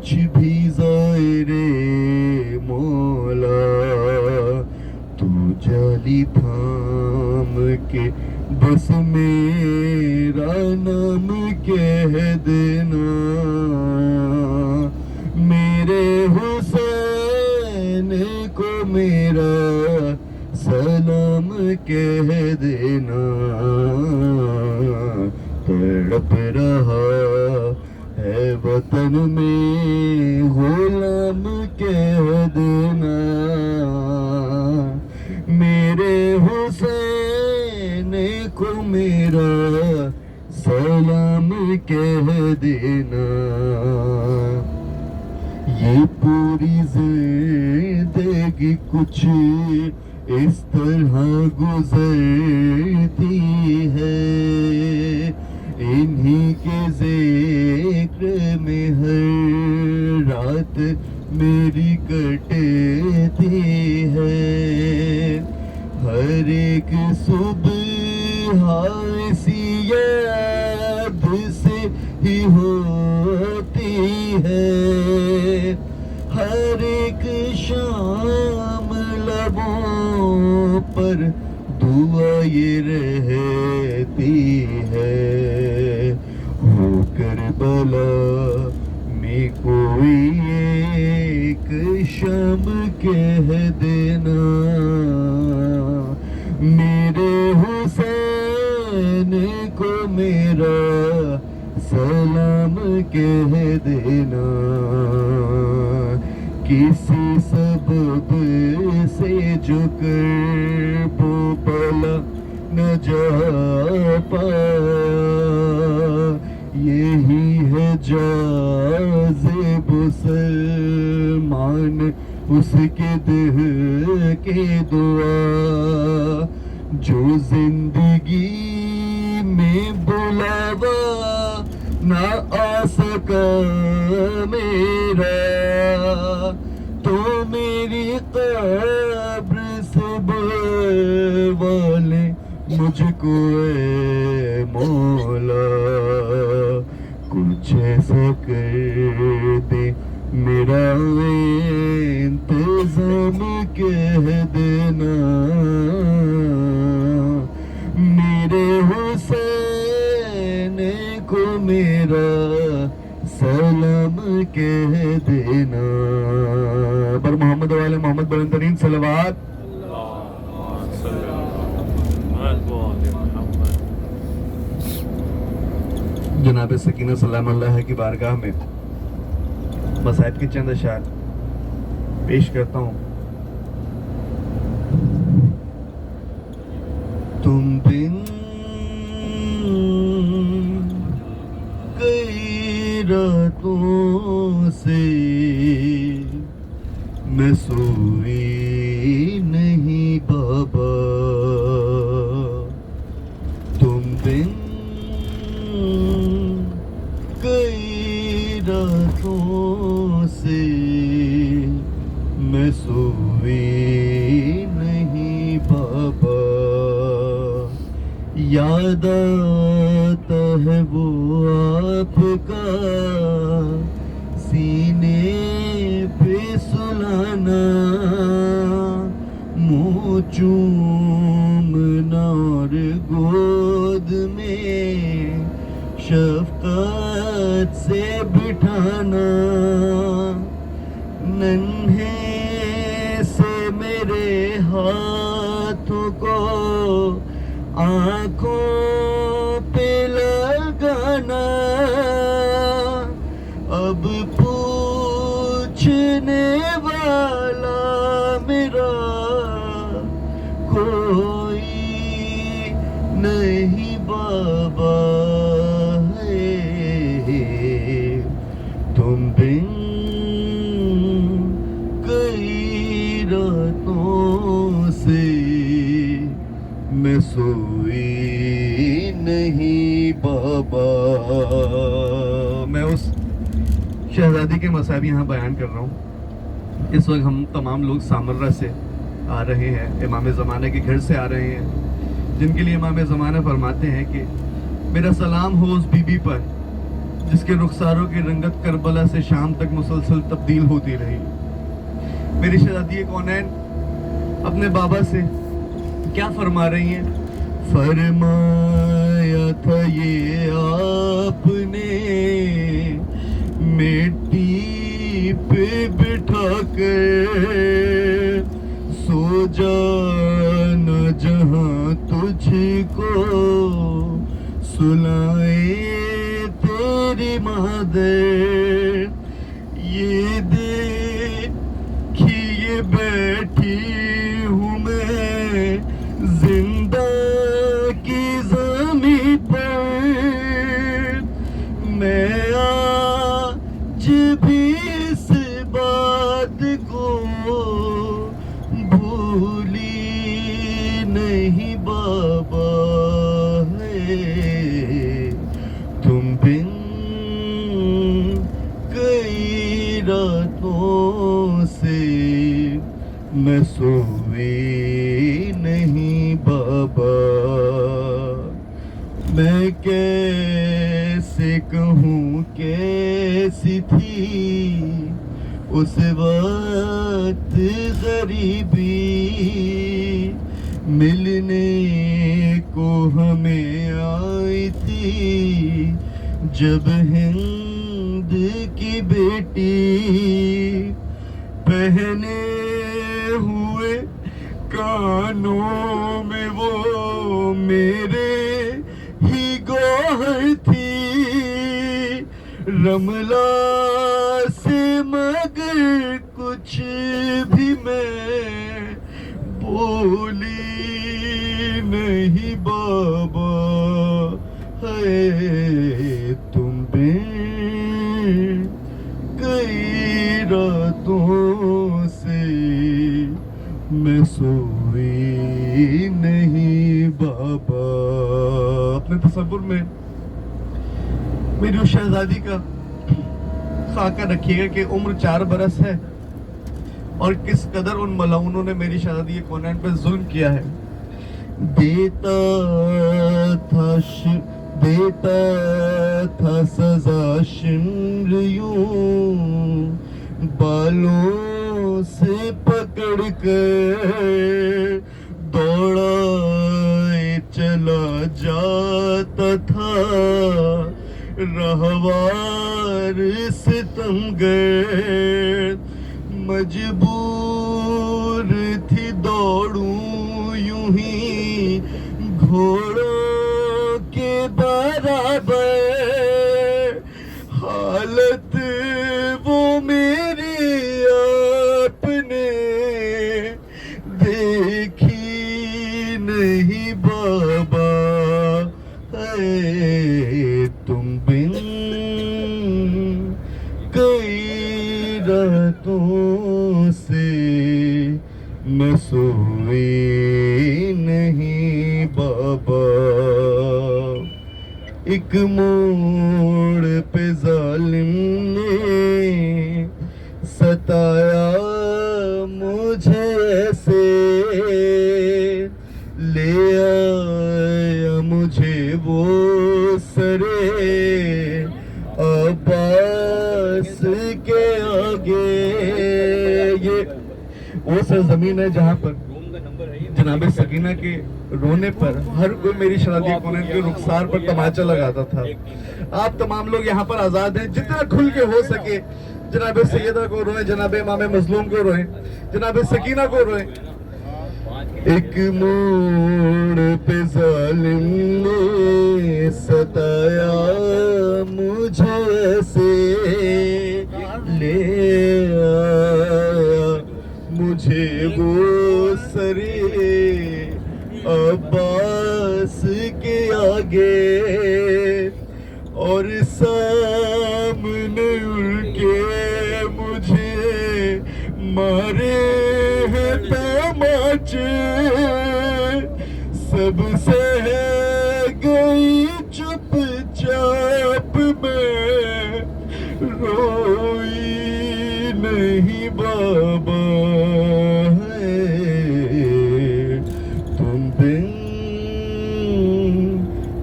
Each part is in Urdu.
کچھ بھی ظاہرے مولا تو جالی تھام کے بس میرا نام کہہ دینا میرے حسین کو میرا سلام کہہ دینا تڑپ رہا ہے وطن میں غلام کہہ دینا میرے حسین کو میرا سلام کہہ دینا یہ پوری زندگی کچھ اس طرح گزرتی ہے انہی کے ذکر میں ہر رات میری کٹتی ہے ہر ایک صبح اسی یاد سے ہی ہوتی ہے ہر ایک شام لبوں پر دعا یہ رہتی ہے ہو کربلا میں کوئی ایک شام کہہ دینا میرے حسین کو میرا سلام کہہ دینا کسی سبب سے جو کرب و بلا نہ جا پایا یہی ہے جازب مسلمان اس کے دل کے دعا جو زندگی میں بلاوا نہ آ سکا میرا تو میری قبر سے بلوالے مجھ کو اے مولا کچھ ایسا کر دے میرا انتظام کہہ دینا میرے حسین کو میرا سلام کہہ دینا پر محمد والے محمد بلند ترین صلوات جناب سکینہ سلام اللہ کی بارگاہ میں مصائب کے چند اشعار پیش کرتا ہوں تم بن کئی راتوں سے میں سوئی نہیں بابا تم بن کئی راتوں سے میں سوئی نہیں بابا یاد آتا ہے وہ آپ کا سینے پہ سلانا منہ چومنا اور گود میں شفقت سے بٹھانا ننھے سے میرے ہاتھوں کو آنکھوں پہ لگانا اب پوچھنے والا میرا کوئی نہیں بابا تم بن کئی راتوں سے میں سوئی نہیں بابا میں اس شہزادی کے مصائب یہاں بیان کر رہا ہوں اس وقت ہم تمام لوگ سامرہ سے آ رہے ہیں امام زمانہ کے گھر سے آ رہے ہیں جن کے لیے امام زمانہ فرماتے ہیں کہ میرا سلام ہو اس بی بی پر جس کے رخساروں کی رنگت کربلا سے شام تک مسلسل تبدیل ہوتی رہی. میری شہزادی کونین اپنے بابا سے کیا فرما رہی ہیں؟ فرمایا تھا یہ آپ نے مٹی پہ بٹھا کر، سو جانا جہاں تجھ کو سلائے تیری مادر. یہ دیکھیے بیٹھی ہوں میں زندہ کی زمین پر، میں آج بھی اس بات کو بھولی نہیں بابا. ہے تم بن کئی راتوں سے میں سوئی نہیں بابا. میں کیسے کہوں کیسی تھی اس وقت غریبی، ملنے کو ہمیں آئی تھی جب ہند کی بیٹی، پہنے ہوئے کانوں میں وہ میرے ہی گوہر تھی، رملہ سے مگر کچھ بھی میں بولی نہیں بابا. ہے تم بن کئی راتوں سے میں سوئی نہیں بابا. اپنے تصور میں میری اس شہزادی کا خاکہ رکھیے گا کہ عمر 4 برس ہے اور کس قدر ان ملعونوں نے میری شہزادی کونین پہ ظلم کیا ہے. دیتا تھا سزا شمر یوں بالوں سے پکڑ کر، دوڑائے چلا جاتا تھا رہوار ستمگر، مجبور تھی دوڑوں یوں ہی گھوڑوں کے برابر، حالت وہ میری آپ نے دیکھی نہیں بابا. ہے تم بن کئی راتوں سے میں سوئی نہیں بابا. ایک موڑ پہ ظالم نے ستایا مجھے ایسے، لے آیا مجھے وہ سرے عباس کے آگے. یہ وہ سرزمین ہے جہاں پر جناب سکینہ کے رونے پر ہر کوئی میری شہزادی کونین کے رخسار پر تماچا لگاتا تھا. آپ تمام لوگ یہاں پر آزاد ہیں، جتنا کھل کے ہو سکے جناب سیدہ کو روئیں، جناب امام مظلوم کو روئیں، جناب سکینہ کو روئیں. ایک موڑ پہ ظالم نے ستایا مجھے ایسے، لے آیا مجھے وہ سرے عباس کے آگے، اور سامنے ان کے مجھے مارے ہیں تماچے، سب سے گئی چپ چاپ میں روئی نہیں بابا. ہے تم بن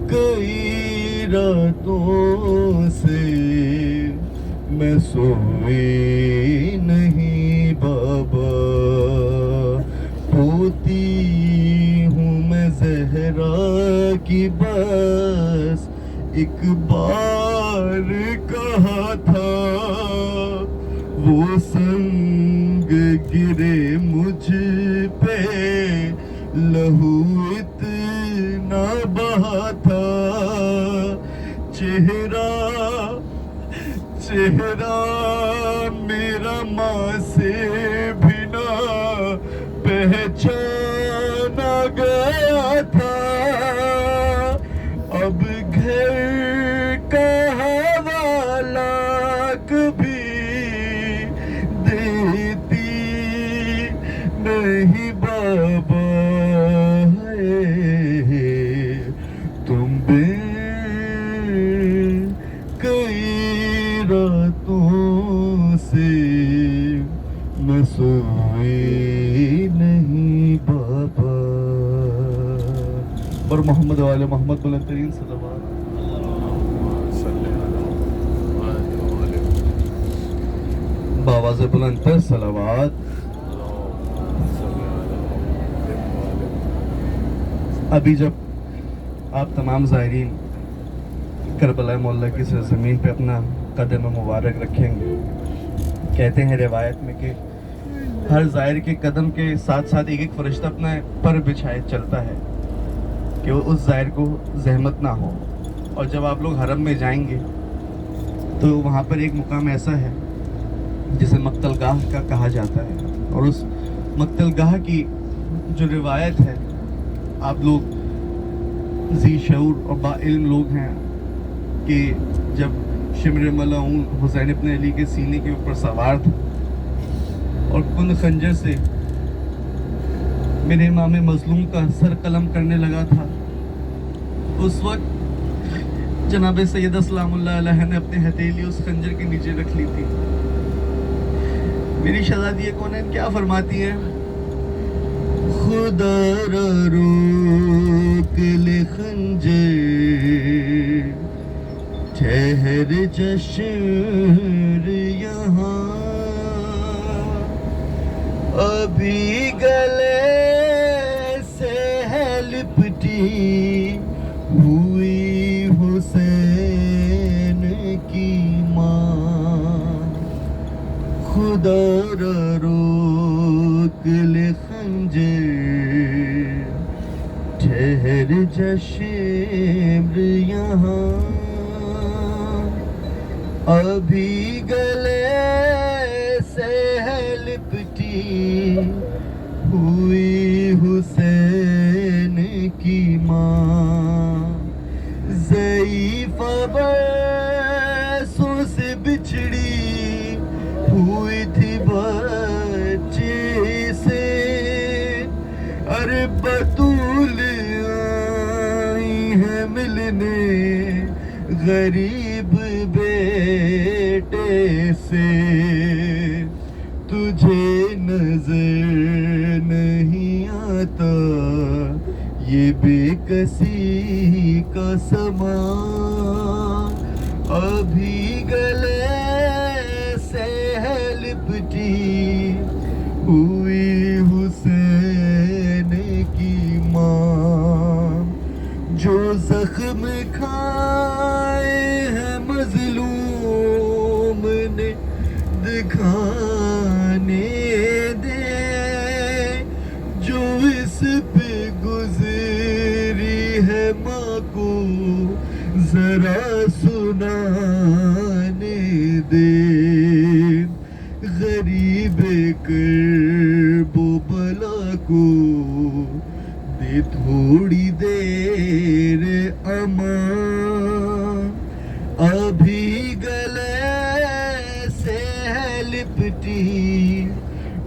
کئی راتوں سے میں سوئی نہیں بابا، پوتی ہوں میں زہرا کی بس ایک بار کہا تھا، وہ سنگ گرے مجھ پہ لہو اتنا بہا تھا، چہرہ میرا ماں سے بھی نہ پہچانا گیا تھا، اب گھر کا حوالہ کبھی دیتی نہیں بابا، تم بن کئی راتوں سے میں سوئی نہیں بابا۔ اور محمد والے محمد بلند ترین صلوات، باواز بلند تر صلوات۔ ابھی جب آپ تمام زائرین کربلا معلیٰ کی سرزمین پہ اپنا قدم مبارک رکھیں گے، کہتے ہیں روایت میں کہ ہر زائر کے قدم کے ساتھ ساتھ ایک ایک فرشتہ اپنا پر بچھائے چلتا ہے کہ وہ اس زائر کو زحمت نہ ہو۔ اور جب آپ لوگ حرم میں جائیں گے تو وہاں پر ایک مقام ایسا ہے جسے مقتل گاہ کا کہا جاتا ہے، اور اس مقتل گاہ کی جو روایت ہے، آپ لوگ ذی شعور اور با علم لوگ ہیں کہ جب شمر ملعون حسین ابن علی کے سینے کے اوپر سوار تھا اور کن خنجر سے میرے امام مظلوم کا سر قلم کرنے لگا تھا، اس وقت جناب سید سلام اللہ علیہ نے اپنی ہتھیلی اس خنجر کے نیچے رکھ لی تھی۔ میری شہزادی کونین کیا فرماتی ہیں؟ خدا را روک لے خنجر، ٹھہر جشن یہاں، ابھی گلے سے ہے لپٹی ہوئی حسین کی ماں، خدا را روک لے خنجر، ٹھہر جشن یہاں، ابھی گلے سے ہے لپٹی ہوئی حسین کی ماں، ضعیف برسوں سے بچھڑی ہوئی تھی بچے سے، ارے بطول آئی ہے ملنے غریب بیٹے سے، تجھے نظر نہیں آتا یہ بے کسی کا سما، ابھی گلے سے ہے لپٹی ہوئی حسین کی ماں، جو زخم کھائے ہیں مظلوم نے دکھانے دے، جو اس پہ گزری ہے ماں کو ذرا سنانے دے، غریب کرب و بلا کو دے تھوڑی دیر امان، ابھی گلے سے ہے لپٹی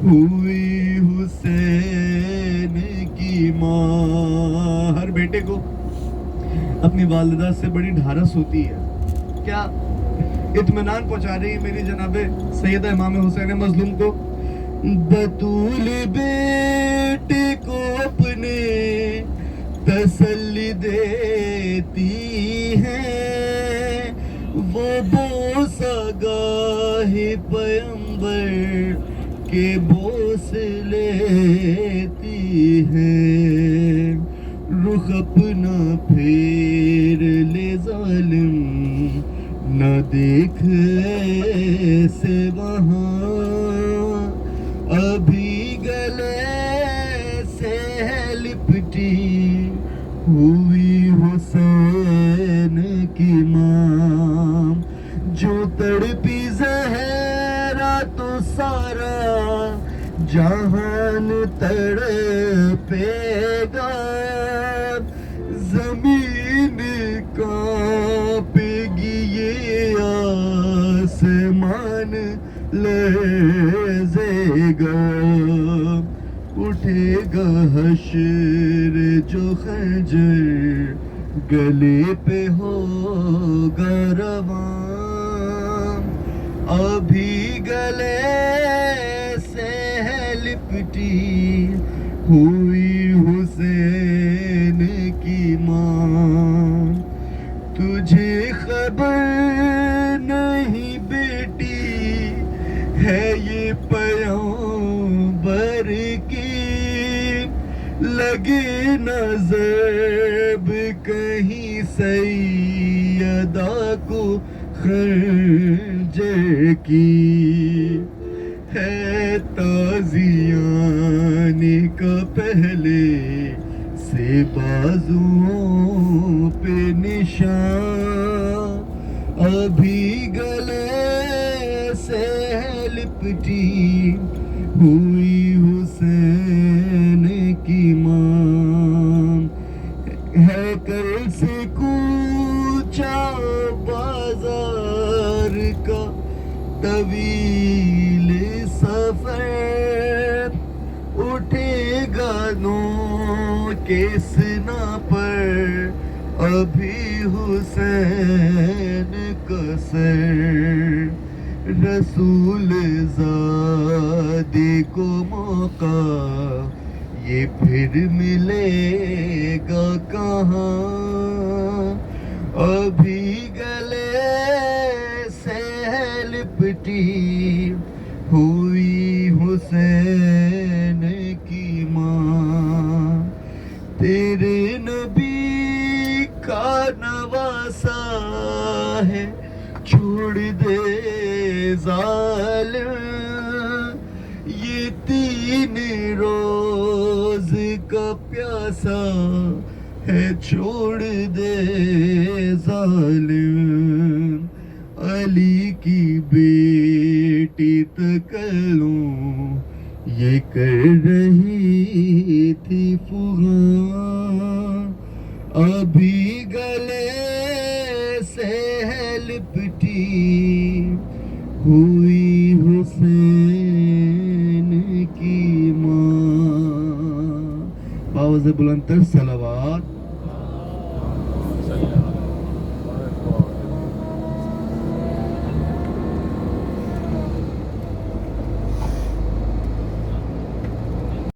ہوئی حسین کی ماں۔ ہر بیٹے کو اپنی والدہ سے بڑی ڈھارس ہوتی ہے، کیا اطمینان پہنچا رہی ہے میری جناب سیدہ امام حسین مظلوم کو، بطول بیٹے کو اپنے تسلی دیتی ہیں، وہ بوسہ گاہ پیمبر کے بوس لیتی ہے رخ اپنا پھیر لے ظالم نہ دیکھ ایسے وہاں ابھی گلے سے لپٹی ہوئی حسین کی ماں جو تڑپی زہرا تو سارا جہان تڑپے گا زمین کانپے گی یہ آسمان لرزے گا اٹھے گا حشر جو خنجر گلے پہ ہوگا رواں ابھی گلے سے لپٹی ہوئی حسین کی ماں تجھے خبر نہیں بیٹی ہے یہ پیغمبر کی لگے نظر کہیں سیدہ کو خنجر کی ہے تازیانے کا پہلے سے بازوؤں پہ نشان ابھی گلے سے لپٹی ہوئی حسین کی ماں ہے کل سے کوچہ بازار کا طویل سفر اٹھے گا نو کے سنا پر ابھی حسین کا سر رسول زادے کو موقع یہ پھر ملے گا کہاں ابھی گلے سے لپٹی ہوئی حسین کی ماں تیرے نبی کا نواسا ہے چھوڑ دے ظالم یہ 3 روز کا پیاسا ہے چھوڑ دے ظالم علی کی بیٹی تکلوں یہ کر رہی تھی فغاں ابھی گلے سے لپٹی ہوئی حسین کی ماں باوز بلند تر صلوات